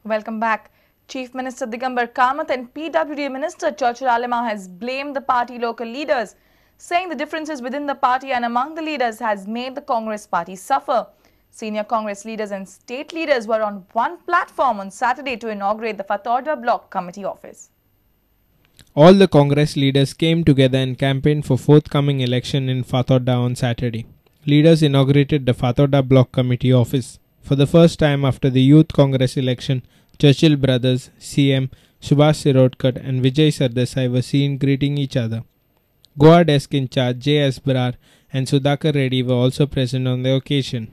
Welcome back. Chief Minister Digambar Kamath and PWD Minister Churchill Alema has blamed the party local leaders, saying the differences within the party and among the leaders has made the Congress party suffer. Senior Congress leaders and state leaders were on one platform on Saturday to inaugurate the Fatorda Block Committee office. All the Congress leaders came together and campaigned for forthcoming election in Fatorda on Saturday. Leaders inaugurated the Fatorda Block Committee office. For the first time after the Youth Congress election, Churchill brothers, CM, Subhash Sirotkar and Vijay Sardesai were seen greeting each other. Goa desk in charge J.S. Brar and Sudhakar Reddy were also present on the occasion.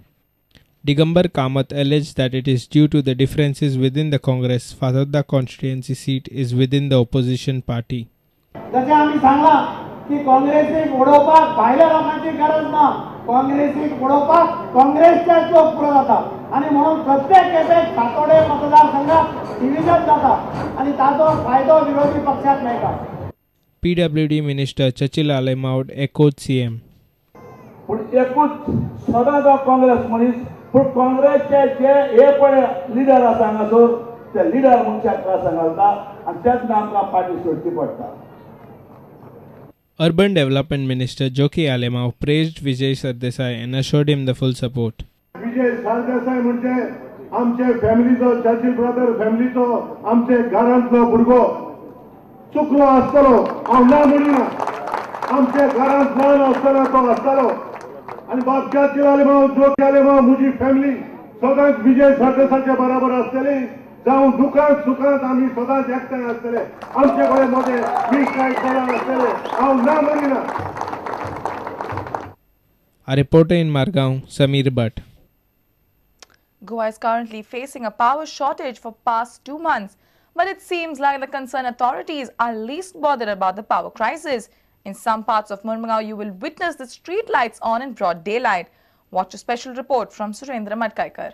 Digambar Kamath alleged that it is due to the differences within the Congress, Fatorda constituency seat is within the opposition party. PWD Minister Churchill Alema echoed CM. Urban Development Minister Joki Alema praised Vijay Sardesai and assured him the full support. Vijay Sardesai म्हणजे आमचे फॅमिलीचो Churchill brother फॅमिलीचो आमचे घरांतलो भुरगो चुकलो आसतलो हांव ना म्हणिना आमचे घरांत ल्हान आसतना तो आसतलो आनी बाब चर्चिल आलेमा जोकी आलेमा म्हजी फॅमिली सदांच विजय सरदेसाचे बरोबर आसतली जावं दुखांत सुखांत आमी सदांच एकठांय आसतले आमचे कडेन मोठे मिसगायड जावन आसतले हांव ना म्हणिना. A reporter in Margaon, Samir Bhatt. Goa is currently facing a power shortage for past 2 months, but it seems like the concerned authorities are least bothered about the power crisis. In some parts of Murmagaon, you will witness the street lights on in broad daylight. Watch a special report from Surendra Madkaikar.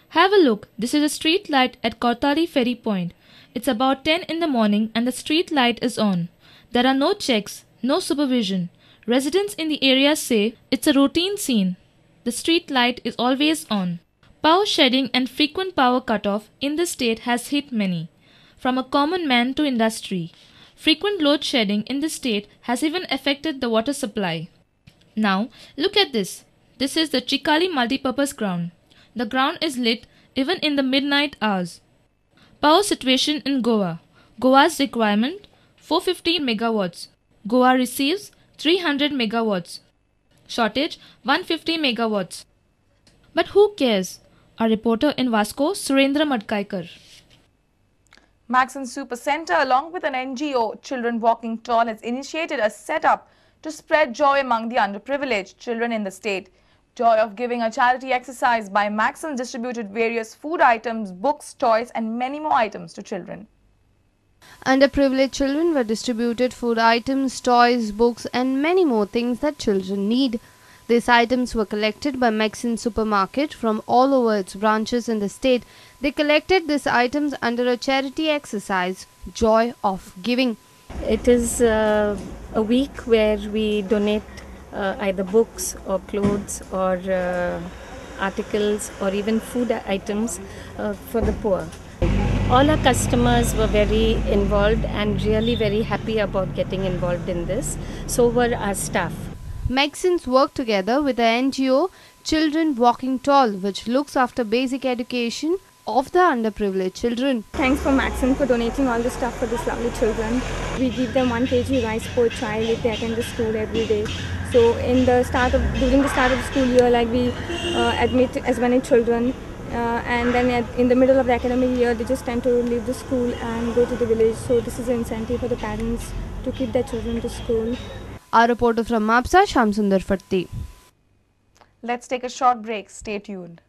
Have a look. This is a street light at Kortali Ferry Point. It's about 10 in the morning and the street light is on. There are no checks, no supervision. Residents in the area say it's a routine scene. The street light is always on. Power shedding and frequent power cutoff in the state has hit many, from a common man to industry. Frequent load shedding in the state has even affected the water supply. Now, look at this. This is the Chikali multipurpose ground. The ground is lit even in the midnight hours. Power situation in Goa. Goa's requirement 450 megawatts. Goa receives 300 megawatts. Shortage 150 megawatts. But who cares? Our reporter in Vasco, Surendra Madkaikar. Maxon Super Center, along with an NGO, Children Walking Tall, has initiated a setup to spread joy among the underprivileged children in the state. Joy of Giving, a charity exercise by Maxon, distributed various food items, books, toys and many more items to children. Underprivileged children were distributed food items, toys, books and many more things that children need. These items were collected by Maxon Supermarket from all over its branches in the state. They collected these items under a charity exercise, Joy of Giving. It is a week where we donate either books or clothes or articles or even food items for the poor. All our customers were very involved and really very happy about getting involved in this. So were our staff. Maxons work together with the NGO Children Walking Tall, which looks after basic education of the underprivileged children. Thanks for Maxon for donating all the stuff for these lovely children. We give them 1 kg rice per child if they attend the school every day. So during the start of the school year, like we admit as many children. And then in the middle of the academic year, they just tend to leave the school and go to the village. So this is an incentive for the parents to keep their children to school. Our reporter from Mapsa, Shamsundar Fatti. Let's take a short break. Stay tuned.